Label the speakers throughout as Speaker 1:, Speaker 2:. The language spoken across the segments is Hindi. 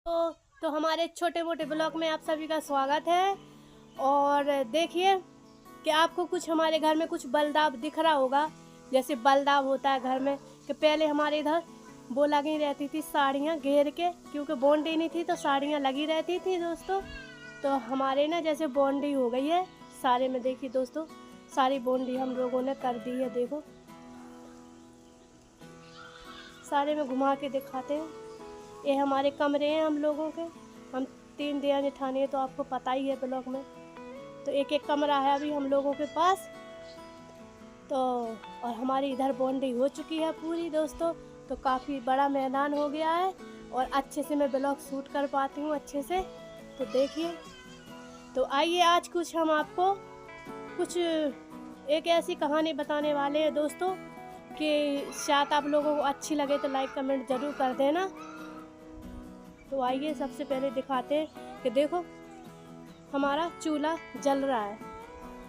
Speaker 1: तो हमारे छोटे मोटे ब्लॉग में आप सभी का स्वागत है। और देखिए कि आपको कुछ हमारे घर में कुछ बलदाव दिख रहा होगा, जैसे बलदाव होता है घर में। कि पहले हमारे इधर वो लगी रहती थी साड़ियाँ घेर के, क्योंकि बाउंड्री नहीं थी तो साड़ियाँ लगी रहती थी दोस्तों। तो हमारे ना जैसे बाउंड्री हो गई है सारे में। देखिए दोस्तों, सारी बाउंड्री हम लोगों ने कर दी है। देखो सारे में घुमा के दिखाते हैं। ये हमारे कमरे हैं हम लोगों के। हम 3 दिया जेठानी है तो आपको पता ही है ब्लॉक में। तो एक एक कमरा है अभी हम लोगों के पास। तो और हमारी इधर बाउंड्री हो चुकी है पूरी दोस्तों। तो काफ़ी बड़ा मैदान हो गया है और अच्छे से मैं ब्लॉग शूट कर पाती हूँ अच्छे से। तो देखिए, तो आइए आज कुछ हम आपको कुछ एक ऐसी कहानी बताने वाले हैं दोस्तों कि शायद आप लोगों को अच्छी लगे तो लाइक कमेंट ज़रूर कर देना। तो आइए सबसे पहले दिखाते हैं कि देखो हमारा चूल्हा जल रहा है।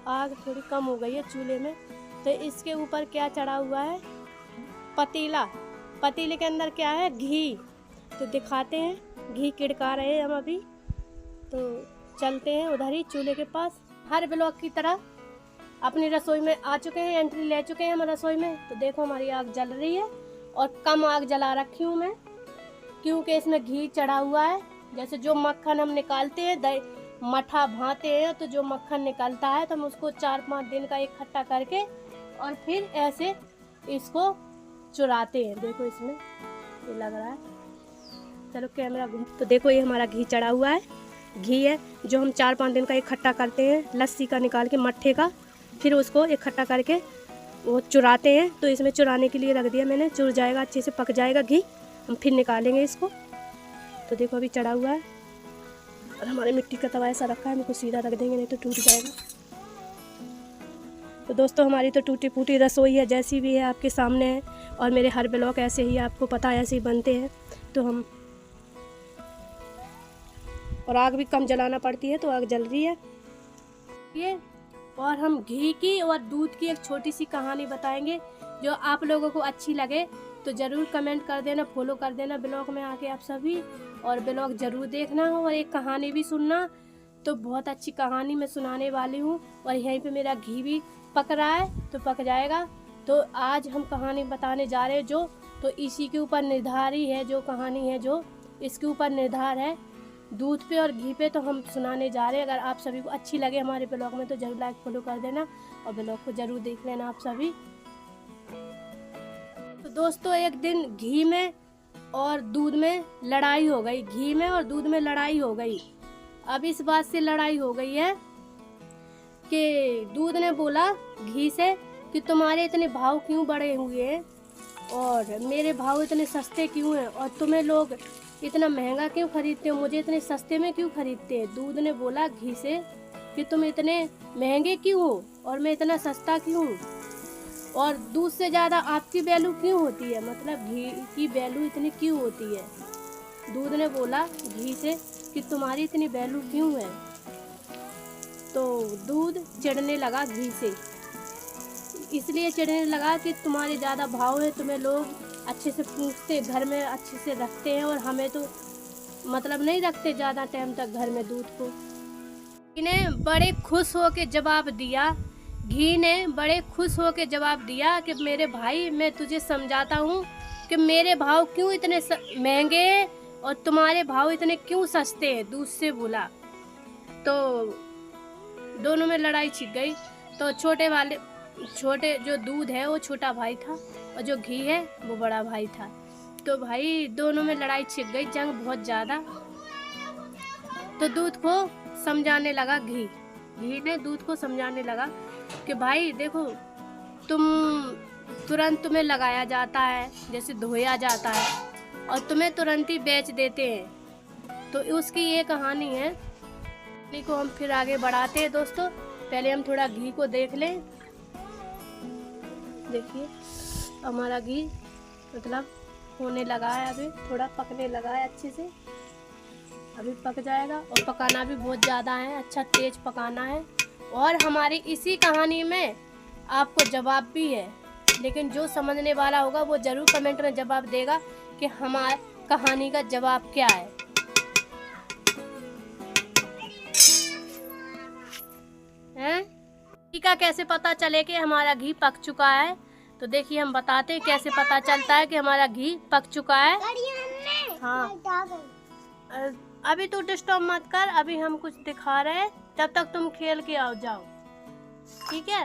Speaker 1: आग थोड़ी कम हो गई है चूल्हे में। तो इसके ऊपर क्या चढ़ा हुआ है? पतीला। पतीले के अंदर क्या है? घी। तो दिखाते हैं, घी किड़का रहे हैं हम अभी। तो चलते हैं उधर ही चूल्हे के पास। हर ब्लॉक की तरह अपनी रसोई में आ चुके हैं, एंट्री ले चुके हैं हम रसोई में। तो देखो हमारी आग जल रही है और कम आग जला रखी हूँ मैं, क्योंकि इसमें घी चढ़ा हुआ है। जैसे जो मक्खन हम निकालते हैं, मठा भाते हैं, तो जो मक्खन निकलता है तो हम उसको 4-5 दिन का इकट्ठा करके और फिर ऐसे इसको चुराते हैं। देखो इसमें ये लग रहा है। चलो कैमरा घूम। तो देखो ये हमारा घी चढ़ा हुआ है। घी है जो हम 4-5 दिन का इकट्ठा करते हैं, लस्सी का निकाल के मट्ठे का, फिर उसको इकट्ठा करके वो चुराते हैं। तो इसमें चुराने के लिए रख दिया मैंने, चुर जाएगा, अच्छे से पक जाएगा घी। हम फिर निकालेंगे इसको। तो देखो अभी चढ़ा हुआ है और हमारे मिट्टी का तवा ऐसा रखा है, हम इसको सीधा रख देंगे नहीं तो टूट जाएगा। तो दोस्तों हमारी तो टूटी फूटी रसोई है, जैसी भी है आपके सामने है। और मेरे हर ब्लॉग ऐसे ही, आपको पता है, ऐसे ही बनते हैं। तो हम और आग भी कम जलाना पड़ती है, तो आग जल रही है ये। और हम घी की और दूध की एक छोटी सी कहानी बताएंगे, जो आप लोगों को अच्छी लगे तो ज़रूर कमेंट कर देना, फॉलो कर देना ब्लॉग में आके आप सभी। और ब्लॉग ज़रूर देखना हो और एक कहानी भी सुनना। तो बहुत अच्छी कहानी मैं सुनाने वाली हूँ। और यहीं पे मेरा घी भी पक रहा है, तो पक जाएगा। तो आज हम कहानी बताने जा रहे हैं जो, तो इसी के ऊपर निर्धार ही है जो कहानी है, जो इसके ऊपर निर्धार है, दूध पे और घी पे। तो हम सुनाने जा रहे हैं। अगर आप सभी को अच्छी लगे हमारे ब्लॉग में तो ज़रूर लाइक फॉलो कर देना और ब्लॉग को ज़रूर देख लेना आप सभी। तो दोस्तों एक दिन घी में और दूध में लड़ाई हो गई। घी में और दूध में लड़ाई हो गई। अब इस बात से लड़ाई हो गई है कि दूध ने बोला घी से कि तुम्हारे इतने भाव क्यों बढ़े हुए हैं और मेरे भाव इतने सस्ते क्यों हैं, और तुम्हें लोग इतना महंगा क्यों खरीदते हो, मुझे इतने सस्ते में क्यों खरीदते हैं। दूध ने बोला घी से कि तुम इतने महंगे क्यों हो और मैं इतना सस्ता क्यों हूँ, और दूध से ज़्यादा आपकी वैल्यू क्यों होती है, मतलब घी की वैल्यू इतनी क्यों होती है। दूध ने बोला घी से कि तुम्हारी इतनी वैल्यू क्यों है। तो दूध चिढ़ने लगा घी से, इसलिए चिढ़ने लगा कि तुम्हारे ज़्यादा भाव है, तुम्हें लोग अच्छे से पूछते, घर में अच्छे से रखते हैं, और हमें तो मतलब नहीं रखते ज़्यादा टाइम तक घर में दूध को। इन्हें बड़े खुश हो के जवाब दिया, घी ने बड़े खुश हो के जवाब दिया कि मेरे भाई, मैं तुझे समझाता हूँ कि मेरे भाव क्यों इतने महंगे हैं और तुम्हारे भाव इतने क्यों सस्ते हैं। दूध से बोला। तो दोनों में लड़ाई छिड़ गई। तो छोटे जो दूध है वो छोटा भाई था और जो घी है वो बड़ा भाई था। तो भाई दोनों में लड़ाई छिड़ गई, जंग बहुत ज़्यादा। तो दूध को समझाने लगा घी ने दूध को समझाने लगा कि भाई देखो, तुरंत तुम्हें लगाया जाता है, जैसे धोया जाता है, और तुम्हें तुरंत ही बेच देते हैं। तो उसकी ये कहानी है। कहानी को हम फिर आगे बढ़ाते हैं दोस्तों। पहले हम थोड़ा घी को देख लें। देखिए हमारा घी मतलब होने लगा है, अभी थोड़ा पकने लगा है अच्छे से, अभी पक जाएगा। और पकाना भी बहुत ज़्यादा है, अच्छा तेज पकाना है। और हमारी इसी कहानी में आपको जवाब भी है, लेकिन जो समझने वाला होगा वो ज़रूर कमेंट में जवाब देगा कि हमारी कहानी का जवाब क्या है। घी का कैसे पता चले कि हमारा घी पक चुका है, तो देखिए हम बताते हैं कैसे पता चलता है कि हमारा घी पक चुका है। हाँ, अभी तू डिस्टर्ब मत कर, अभी हम कुछ दिखा रहे हैं, तब तक तुम खेल के आओ जाओ, ठीक है।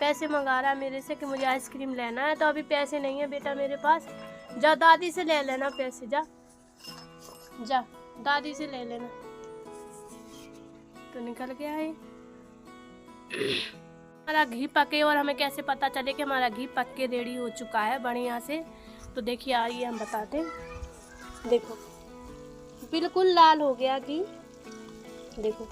Speaker 1: पैसे मंगा रहा है मेरे से कि मुझे आइसक्रीम लेना है, तो अभी पैसे नहीं है बेटा मेरे पास। जा दादी से ले लेना पैसे, जा जा दादी से ले लेना। तो निकल गया है। हमारा घी पके और हमें कैसे पता चले कि हमारा घी पक के रेडी हो चुका है बढ़िया से, तो देखिए आइए हम बताते हैं। देखो बिल्कुल लाल हो गया घी, देखो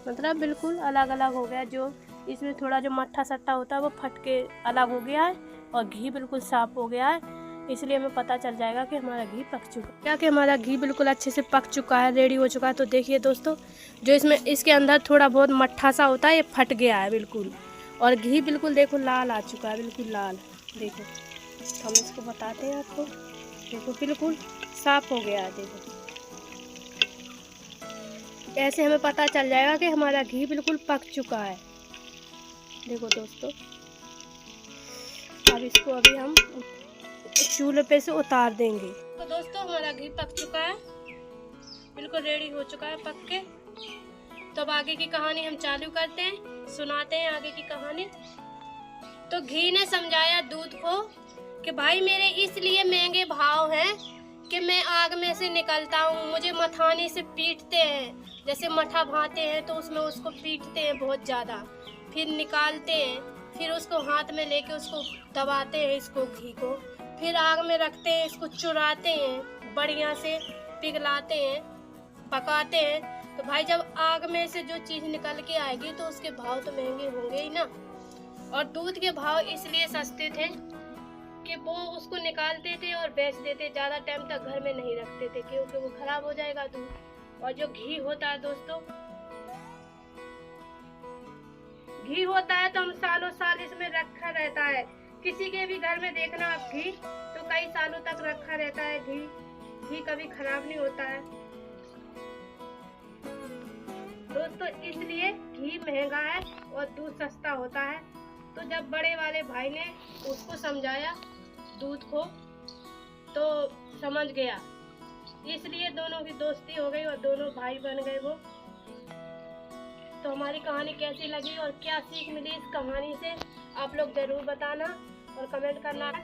Speaker 1: मतलब बिल्कुल अलग अलग हो गया, जो इसमें थोड़ा जो मट्ठा सट्टा होता है वो फट के अलग हो गया है और घी बिल्कुल साफ हो गया है। इसलिए हमें पता चल जाएगा कि हमारा घी पक चुका है, क्या कि हमारा घी बिल्कुल अच्छे से पक चुका है, रेडी हो चुका है। तो देखिए दोस्तों, जो इसमें इसके अंदर थोड़ा बहुत मट्ठा सा होता है ये फट गया है बिल्कुल, और घी बिल्कुल देखो लाल आ चुका है, बिल्कुल लाल। देखो हम इसको बताते हैं आपको, देखो बिल्कुल साफ हो गया है। देखो ऐसे हमें पता चल जाएगा कि हमारा घी बिल्कुल पक चुका है। देखो दोस्तों, अब इसको अभी हम चूल्हे पे से उतार देंगे। तो दोस्तों हमारा घी पक चुका है, बिल्कुल रेडी हो चुका है पक के। तो अब आगे की कहानी हम चालू करते हैं, सुनाते हैं आगे की कहानी। तो घी ने समझाया दूध को कि भाई मेरे इसलिए महंगे भाव हैं कि मैं आग में से निकलता हूँ, मुझे मथानी से पीटते हैं, जैसे मठा भाते हैं तो उसमें उसको पीटते हैं बहुत ज़्यादा, फिर निकालते हैं, फिर उसको हाथ में लेके उसको दबाते हैं इसको घी को, फिर आग में रखते हैं, इसको चुराते हैं, बढ़िया से पिघलाते हैं, पकाते हैं। तो भाई जब आग में से जो चीज़ निकल के आएगी तो उसके भाव तो महंगे होंगे ही ना। और दूध के भाव इसलिए सस्ते थे कि वो उसको निकालते थे और बेच देते, ज़्यादा टाइम तक घर में नहीं रखते थे क्योंकि वो खराब हो जाएगा दूध। और जो घी होता है दोस्तों, घी होता है तो हम सालों साल इसमें रखा रहता है। किसी के भी घर में देखना आप घी, तो कई सालों तक रखा रहता है घी कभी खराब नहीं होता है दोस्तों। इसलिए घी महंगा है और दूध सस्ता होता है। तो जब बड़े वाले भाई ने उसको समझाया दूध को, तो समझ गया, इसलिए दोनों की दोस्ती हो गई और दोनों भाई बन गए वो। तो हमारी कहानी कैसी लगी और क्या सीख मिली इस कहानी से, आप लोग जरूर बताना और कमेंट करना है,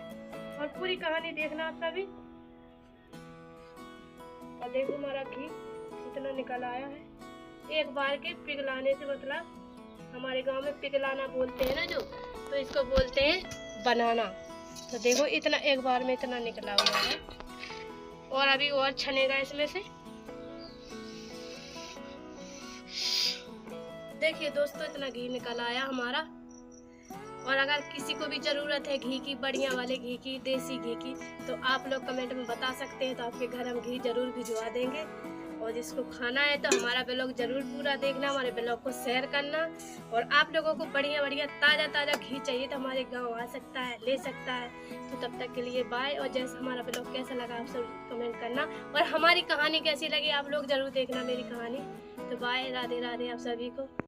Speaker 1: और पूरी कहानी देखना आप सभी। और देखो हमारा घी इतना निकल आया है एक बार के पिघलाने से, मतलब हमारे गांव में पिघलाना बोलते हैं ना जो, तो इसको बोलते हैं बनाना। तो देखो इतना एक बार में इतना निकला हुआ है, और अभी और छनेगा इसमें से। देखिए दोस्तों इतना घी निकल आया हमारा। और अगर किसी को भी ज़रूरत है घी की, बढ़िया वाले घी की, देसी घी की, तो आप लोग कमेंट में बता सकते हैं, तो आपके घर हम घी जरूर भिजवा देंगे। और जिसको खाना है तो हमारा ब्लॉग जरूर पूरा देखना, हमारे ब्लॉग को शेयर करना। और आप लोगों को बढ़िया बढ़िया ताज़ा ताज़ा घी चाहिए तो हमारे गांव आ सकता है, ले सकता है। तो तब तक के लिए बाय। और जैसे हमारा ब्लॉग कैसा लगा आप सब कमेंट करना, और हमारी कहानी कैसी लगी आप लोग जरूर देखना मेरी कहानी। तो बाय, राधे राधे आप सभी को।